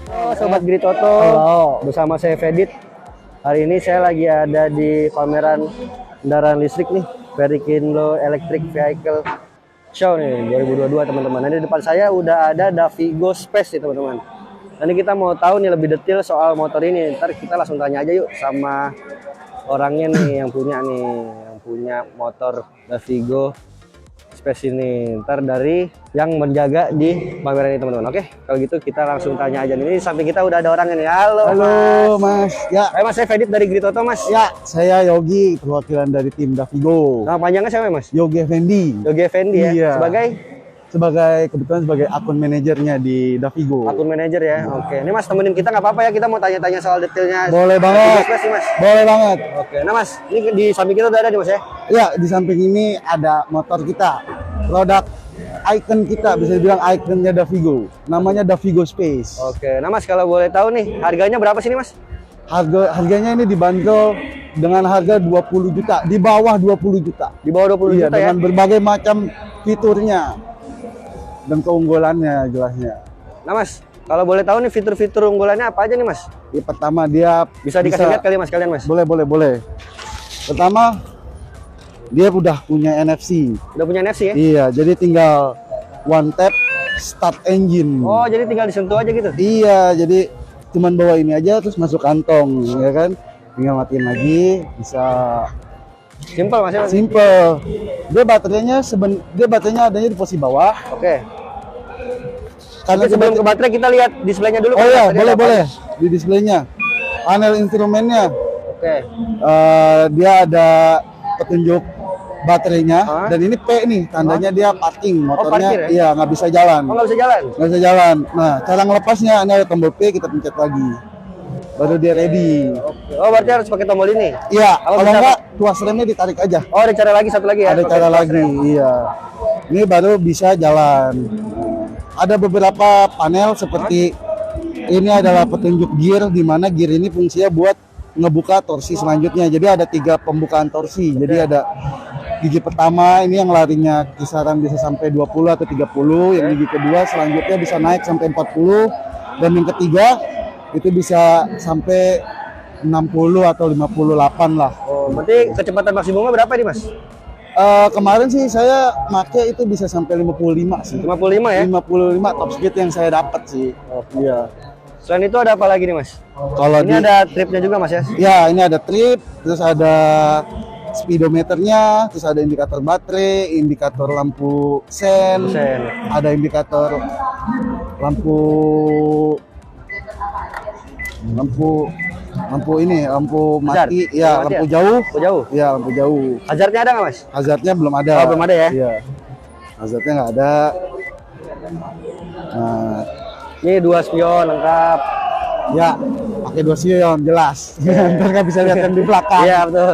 Halo Sobat Gritoto, Halo. bersama saya Fedit. Hari ini saya lagi ada di pameran kendaraan listrik nih, Verikindo Electric Vehicle Show nih 2022 teman-teman. Nah, di depan saya udah ada Davigo Space nih teman-teman. Nanti kita mau tahu nih lebih detail soal motor ini. Ntar kita langsung tanya aja yuk sama orangnya nih yang punya motor Davigo Space ini. Ntar dari yang menjaga di pameran ini teman-teman. Oke, kalau gitu kita langsung tanya aja nih. Ini samping kita udah ada orangnya nih. Halo, Halo Mas. Ya, Mas, saya Fedit dari Gritoto Mas. ya, saya Yogi, perwakilan dari tim Davigo. Nama panjangnya siapa Mas? Yogi Effendi. Yogi Effendi ya. Iya. Kebetulan Sebagai akun manajernya di Davigo. akun manajer ya. Oke, ini Mas temenin kita nggak apa-apa ya, kita mau tanya-tanya soal detailnya. Boleh banget. Davigo Space nih Mas. Boleh banget. Oke, nah Mas, ini di samping kita udah ada nih Mas ya. Ya, di samping ini ada motor kita. Produk icon kita, bisa dibilang ikonnya Davigo. Namanya Davigo Space. Oke, nah Mas kalau boleh tahu nih harganya berapa sih nih Mas? Harganya ini dibanderol dengan harga 20 juta, di bawah 20 juta. Di bawah 20 Iya, juta ya. dengan berbagai macam fiturnya dan keunggulannya jelasnya. Nah Mas, kalau boleh tahu nih fitur-fitur unggulannya apa aja nih Mas? Yang pertama dia Bisa dikasih lihat kali Mas kalian Mas? Boleh. Pertama dia udah punya NFC. Udah punya NFC ya? Iya, jadi tinggal one tap start engine. Oh, jadi tinggal disentuh aja gitu? Iya, jadi cuman bawa ini aja terus masuk kantong, ya kan? Tinggal matiin lagi, bisa Simpel Mas ya? simple. Dia baterainya adanya di posisi bawah. Oke. Karena Tapi sebelum ke baterai kita lihat displaynya dulu. Oh Kan, iya, baterainya apa? boleh. Di displaynya. Panel instrumennya. Oke. Dia ada petunjuk baterainya. Hah? Dan ini P nih, tandanya dia parking. Motornya parkir ya? iya nggak bisa jalan. Oh, nggak bisa jalan? Nggak bisa jalan. Nah, cara ngelepasnya ini ada tombol P, kita pencet lagi. Baru dia ready. Oke. Oh, berarti harus pakai tombol ini? Iya, Kalau kalau bisa- enggak tuas remnya ditarik aja. Oh, ada cara lagi, satu lagi ya? Ada pakai cara tuas lagi, rem. iya. Ini baru bisa jalan. Ada beberapa panel seperti ini adalah petunjuk gear, di mana gear ini fungsinya buat ngebuka torsi selanjutnya. Jadi ada 3 pembukaan torsi. Jadi ada gigi pertama ini yang larinya kisaran bisa sampai 20 atau 30, yang gigi kedua selanjutnya bisa naik sampai 40, dan yang ketiga itu bisa sampai 60 atau 58 lah. Oh, berarti kecepatan maksimumnya berapa nih Mas? Kemarin sih saya make itu bisa sampai 55 sih. 55 ya? 55 top speed yang saya dapat sih. Iya. Selain itu ada apa lagi nih Mas? Kalau Ini ada tripnya juga Mas ya? ya ini ada trip, terus ada speedometernya, terus ada indikator baterai, indikator lampu sen, Sen. ada indikator lampu Hazard? mati, ya Lampu mati lampu ya? jauh, Lampu jauh. ya lampu jauh. Hazardnya ada nggak Mas? Hazardnya belum ada. Oh, belum ada ya? Iya. Hazardnya nggak ada. Nah, Ini 2 spion lengkap. ya pakai 2 spion jelas. Ntar nggak bisa lihat yang di belakang. Iya betul.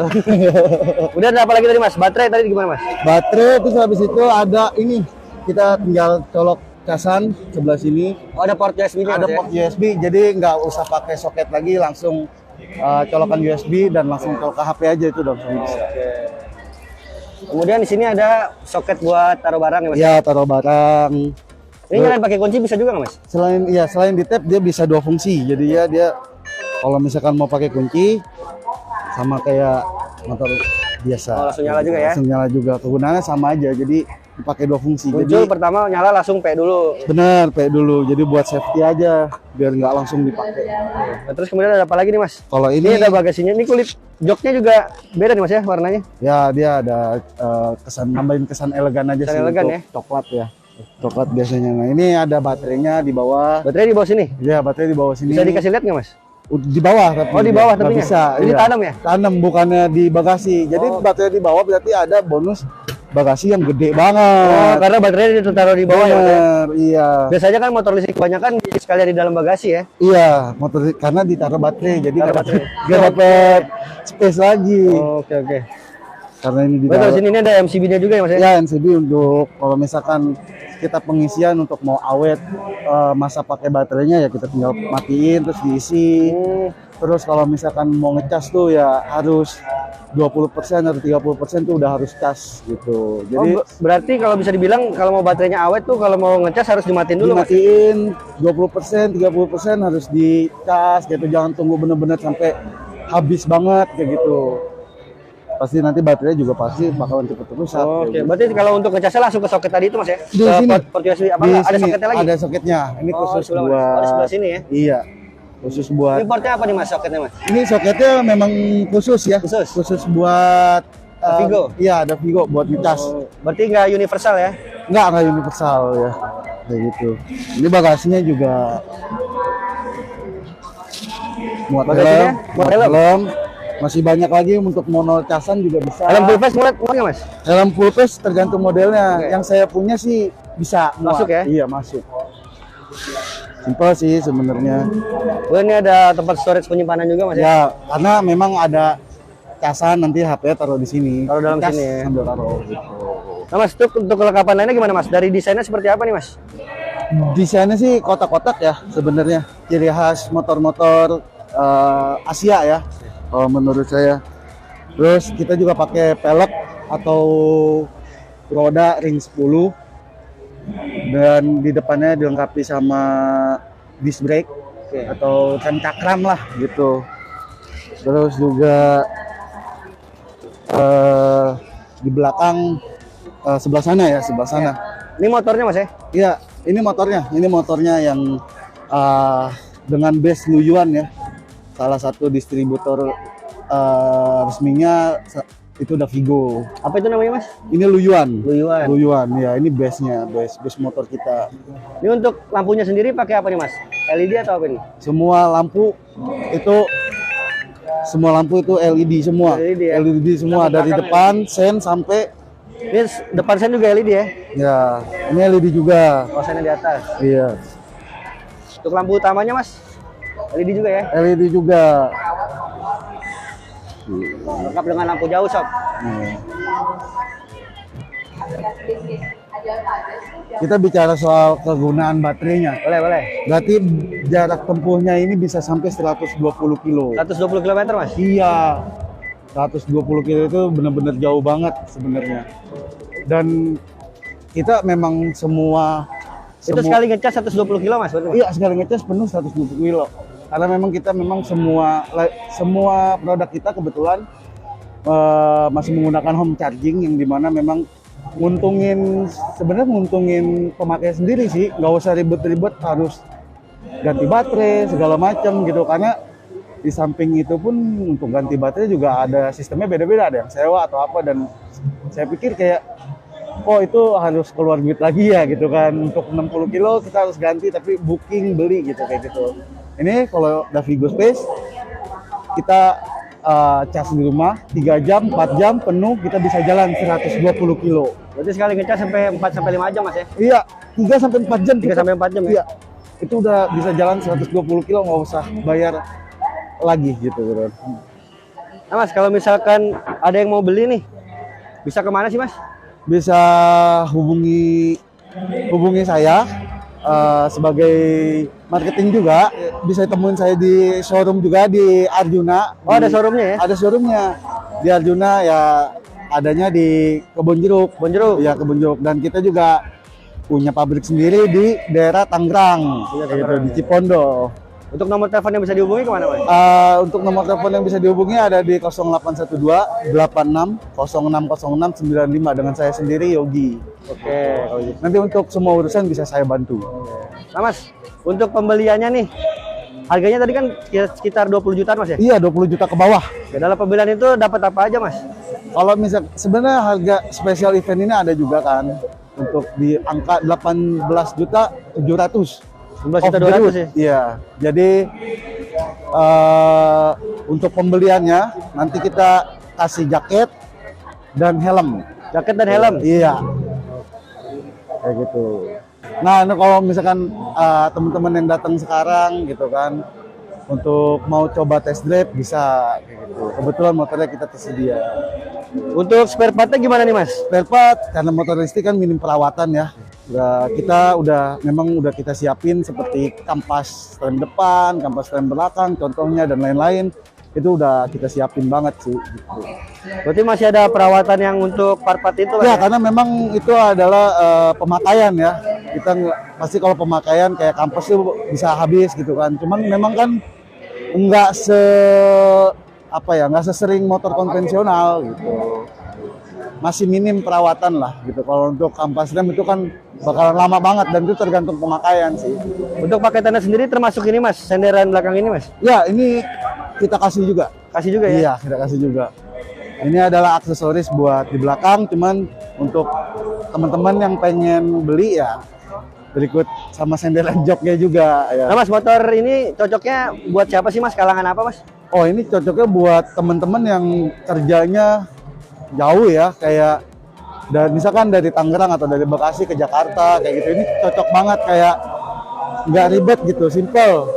Udah ada apa lagi tadi Mas? Baterai tadi gimana Mas? Baterai, terus habis itu ada ini, kita tinggal colok casan sebelah sini. Oh, ada port USB-nya. Ada port USB, jadi nggak usah pakai soket lagi, langsung colokan USB dan langsung colok ke HP aja, itu udah bisa. Kemudian di sini ada soket buat taruh barang ya Mas? Ya, taruh barang. Ini nyalain pakai kunci bisa juga nggak Mas? Selain di tap dia bisa 2 fungsi. Jadi ya dia kalau misalkan mau pakai kunci sama kayak motor biasa. Oh, langsung nyala juga ya? Langsung nyala juga. Kegunaannya sama aja. Jadi dipakai 2 fungsi. Muncul Jadi pertama nyala langsung P dulu. bener kayak dulu. Jadi buat safety aja biar nggak langsung dipakai. Nah, terus kemudian ada apa lagi nih Mas? Kalau Ini ini ada bagasinya. Ini kulit joknya juga beda nih Mas ya warnanya? ya dia ada nambahin kesan elegan aja Kesan sih, elegan untuk ya? coklat ya. Coklat biasanya. Nah, ini ada baterainya di bawah. Baterai di bawah sini. Ya, baterai di bawah sini. Bisa dikasih lihat nggak Mas? Di bawah tapi Oh, di bawah nggak tapinya? bisa. Ini iya. tanam ya? Tanam, bukannya di bagasi. Jadi Oh. baterai di bawah berarti ada bonus bagasi yang gede Oh, banget. karena baterai ditaruh di bawah ya Mas ya? Bener, iya. Biasanya kan motor listrik kebanyakan sekalian di dalam bagasi ya? Iya, motor karena ditaruh baterai jadi Taruh nggak baterai. nggak dapet space lagi. Oh, oke. Karena ini di Betul, dalam. sini ini ada MCB-nya juga ya Mas ya? Ya, NCB untuk kalau misalkan kita pengisian untuk mau awet masa pakai baterainya ya kita tinggal matiin terus diisi. Terus kalau misalkan mau ngecas tuh ya harus 20% atau 30% tuh udah harus cas gitu. Jadi Berarti kalau bisa dibilang kalau mau baterainya awet tuh kalau mau ngecas harus dimatiin dulu Mas. dimatiin 20%, 30% harus dicas gitu. Jangan tunggu bener-bener sampai habis banget kayak gitu. Pasti nanti baterainya juga pasti bakalan cepet rusak. Oke, berarti kalau untuk ngecasnya langsung ke soket tadi itu Mas ya? Di Ke sini. port USB apa Di enggak? Ada sini soketnya lagi? ada soketnya. Ini khusus sebelah mana? buat di sebelah sini ya? Iya. Khusus buat Ini portnya apa nih Mas soketnya Mas? ini soketnya memang khusus ya. Khusus? Buat Vigo? Iya, ada Vigo buat ngecas. Berarti nggak universal ya? Enggak universal ya. Kayak gitu. Ini bagasinya juga muat Bagasinya? helm, Muat helm? Masih banyak lagi untuk mono casan juga bisa. Helm full face muat nggak Mas? Helm full face tergantung modelnya. Oke. Yang saya punya sih bisa muat. Masuk ya? Iya, masuk. Simpel sih sebenarnya. Oh, ini ada tempat storage penyimpanan juga Mas ya? Ya, karena memang ada casan nanti HP taruh di sini. Taruh dalam Cas sini ya? sambil taruh gitu. Nah Mas, untuk kelengkapan lainnya gimana Mas? Dari desainnya seperti apa nih Mas? Desainnya sih kotak-kotak ya sebenarnya. Ciri khas motor-motor Asia ya. Kalau menurut saya. Terus kita juga pakai pelek atau roda ring 10 dan di depannya dilengkapi sama disc brake atau rem cakram lah gitu. Terus juga di belakang sebelah sana ya, sebelah sana. Ini motornya Mas ya? Iya, ini motornya yang dengan base Luyuan ya. Salah satu distributor resminya itu udah Vigo. Apa itu namanya Mas? Ini Luyuan. Luyuan. Ya, ini base-nya, base motor kita. Ini untuk lampunya sendiri pakai apa nih Mas? LED atau apa ini? Semua lampu itu LED semua. LED ya? LED semua dari depan sen sampai Ini depan sen juga LED ya? ya, ini LED juga. Kawasannya di atas. Iya. Untuk lampu utamanya Mas? LED juga ya? LED juga. Lengkap dengan lampu jauh sob. Kita bicara soal kegunaan baterainya. Boleh. Berarti jarak tempuhnya ini bisa sampai 120 kilo. 120 km Mas? Iya. 120 kilo itu benar-benar jauh banget sebenarnya. Dan kita memang Itu sekali ngecas 120 kilo Mas? Betul, Mas? Iya, sekali ngecas penuh 120 kilo. Karena memang kita semua produk kita kebetulan masih menggunakan home charging yang dimana memang sebenarnya nguntungin pemakai sendiri sih, nggak usah ribet-ribet harus ganti baterai segala macam gitu. Karena di samping itu pun untuk ganti baterai juga ada sistemnya beda-beda, ada yang sewa atau apa, dan saya pikir kayak itu harus keluar duit lagi ya gitu kan, untuk 60 kilo kita harus ganti tapi booking beli gitu kayak gitu. Ini kalau Vigo Space kita cas di rumah 3 jam 4 jam penuh kita bisa jalan 120 kilo. Berarti sekali ngecas sampai 4 sampai 5 jam Mas ya? Iya, 3 sampai 4 jam. 3 sampai 4 jam ya? Iya. Itu udah bisa jalan 120 kilo, nggak usah bayar lagi gitu bro. Nah Mas, kalau misalkan ada yang mau beli nih, bisa kemana sih Mas? Bisa hubungi saya sebagai marketing juga. Bisa temuin saya di showroom juga di Arjuna. Oh, ada showroomnya ya? Ada showroomnya di Arjuna ya, adanya di Kebon Jeruk. Ya, Kebon Jeruk. Dan kita juga punya pabrik sendiri di daerah Tangerang, gitu, di Cipondo. Untuk nomor telepon yang bisa dihubungi kemana Mas? Untuk nomor telepon yang bisa dihubungi ada di 0812 86 0606 95 dengan saya sendiri Yogi. Oke, kalau gitu. Nanti untuk semua urusan bisa saya bantu. Nah Mas, untuk pembeliannya nih, harganya tadi kan sekitar 20 jutaan Mas ya? Iya, 20 juta ke bawah. Ya, dalam pembelian itu dapat apa aja Mas? Kalau misal sebenarnya harga special event ini ada juga kan untuk di angka 18 juta 700. 11 juta 200 ya? Iya. Jadi untuk pembeliannya nanti kita kasih jaket dan helm. Jaket dan helm? Iya. Kayak gitu. Nah, kalau misalkan teman-teman yang datang sekarang gitu kan untuk mau coba test drive bisa kayak gitu. Kebetulan motornya kita tersedia. Untuk spare partnya gimana nih Mas? Spare part karena motor listrik kan minim perawatan ya. Kita memang udah kita siapin seperti kampas rem depan, kampas rem belakang contohnya dan lain-lain. itu udah kita siapin banget sih. Gitu. Berarti masih ada perawatan yang untuk part-part itu Mas? Ya, karena memang itu adalah pemakaian ya. Kita pasti kalau pemakaian kayak kampus itu bisa habis gitu kan. Cuman memang kan nggak nggak sesering motor konvensional gitu. Masih minim perawatan lah gitu. Kalau untuk kampas rem itu kan bakalan lama banget dan itu tergantung pemakaian sih. Untuk pakai tanda sendiri termasuk ini Mas, senderan belakang ini Mas? Ya, ini kita kasih juga. Kasih juga ya? Iya, kita kasih juga. Ini adalah aksesoris buat di belakang, cuman untuk teman-teman yang pengen beli ya berikut sama senderan joknya juga ya. Nah Mas, motor ini cocoknya buat siapa sih Mas? Kalangan apa Mas? Oh, ini cocoknya buat teman-teman yang kerjanya jauh ya, kayak misalkan dari Tangerang atau dari Bekasi ke Jakarta kayak gitu. Ini cocok banget, kayak nggak ribet gitu, simple.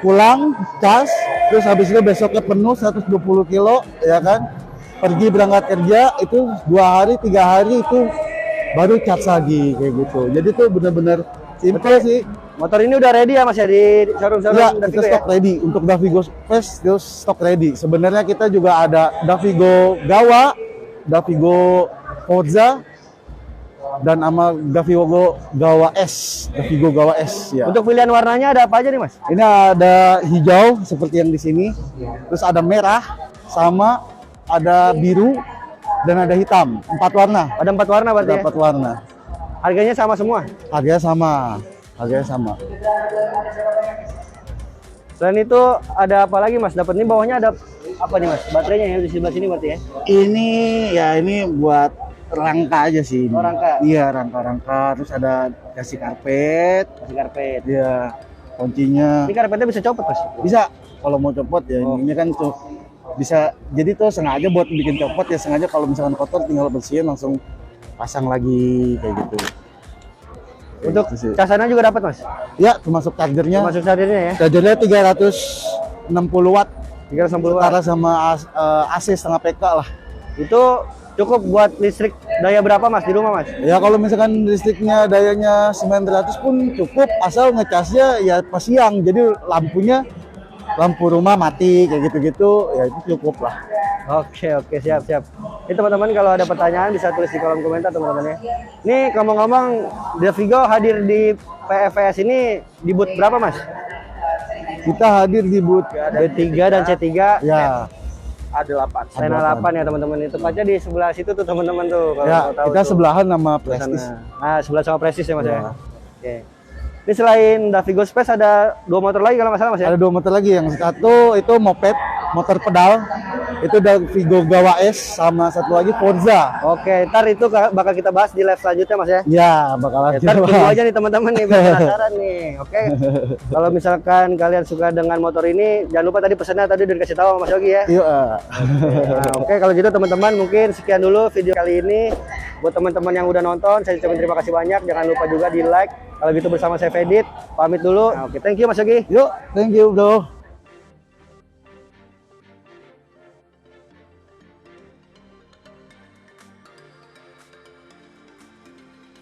Pulang, cas, terus habis itu besoknya penuh 120 kilo ya kan. Pergi berangkat kerja itu 2 hari, 3 hari itu baru cas lagi kayak gitu. Jadi tuh bener-bener simple sih. Motor ini udah ready ya Mas ya di showroom-showroom Ya, Davigo kita stok ready untuk Davigo Space, terus stok ready. Sebenarnya kita juga ada Davigo Gawa, Davigo Forza, dan sama Davigo Gawa S, Davigo Gawa S ya. Untuk pilihan warnanya ada apa aja nih Mas? Ini ada hijau seperti yang di sini, terus ada merah, sama ada biru, dan ada hitam. 4 warna. Ada 4 warna berarti Ada ya? 4 warna. Harganya sama semua? Harganya sama. Harganya sama. Selain itu ada apa lagi Mas? Dapat ini bawahnya ada apa nih Mas? Baterainya ya di sebelah sini berarti ya? Ini buat rangka aja sih. Oh, rangka. Iya, rangka-rangka. Terus ada kasih karpet. Kasih karpet. Iya, kuncinya. Ini karpetnya bisa copot Mas? Bisa kalau mau copot ya. Oh. Ini kan tuh bisa. Jadi tuh sengaja buat bikin copot ya, sengaja kalau misalkan kotor tinggal bersihin langsung pasang lagi kayak gitu. Untuk Gitu sih. casannya juga dapat Mas? Ya, termasuk chargernya. Masuk chargernya ya? Chargernya 360 watt. 360 watt. Setara sama AC setengah PK lah. Itu cukup buat listrik daya berapa Mas di rumah Mas? Ya kalau misalkan listriknya dayanya 900 pun cukup, asal ngecasnya ya pas siang. Jadi lampu rumah mati kayak gitu-gitu ya itu cukup lah. Oke, siap. Ini teman-teman kalau ada pertanyaan bisa tulis di kolom komentar teman-teman ya. Ini ngomong-ngomong Davigo hadir di PFVS ini di booth berapa Mas? Kita hadir di booth B3 dan C3 ya. A8. Sena 8 ya teman-teman. Itu tepatnya di sebelah situ tuh teman-teman tuh kalau Ya, mau tahu kita tuh. sebelahan sama Sebelah Prestige. sana. Nah, sebelah sama Prestige ya Mas ya. Ya. Oke. Ini selain Davigo Space ada 2 motor lagi kalau nggak salah Mas ya? Ada 2 motor lagi, yang satu itu moped, motor pedal. Itu Davigo Gawa S, sama satu lagi Forza. Oke, ntar itu bakal kita bahas di live selanjutnya Mas ya. Ya, bakalan Ntar tunggu aja nih teman-teman nih, biar penasaran nih. Oke. Kalau misalkan kalian suka dengan motor ini, jangan lupa tadi pesannya tadi udah dikasih tahu sama Mas Yogi ya. Iya. Nah, oke, kalau gitu teman-teman mungkin sekian dulu video kali ini. Buat teman-teman yang udah nonton, saya ucapin terima kasih banyak. Jangan lupa juga di like. Kalau gitu bersama saya Fedit, pamit dulu. Nah, oke, thank you Mas Yogi. Yuk, thank you bro.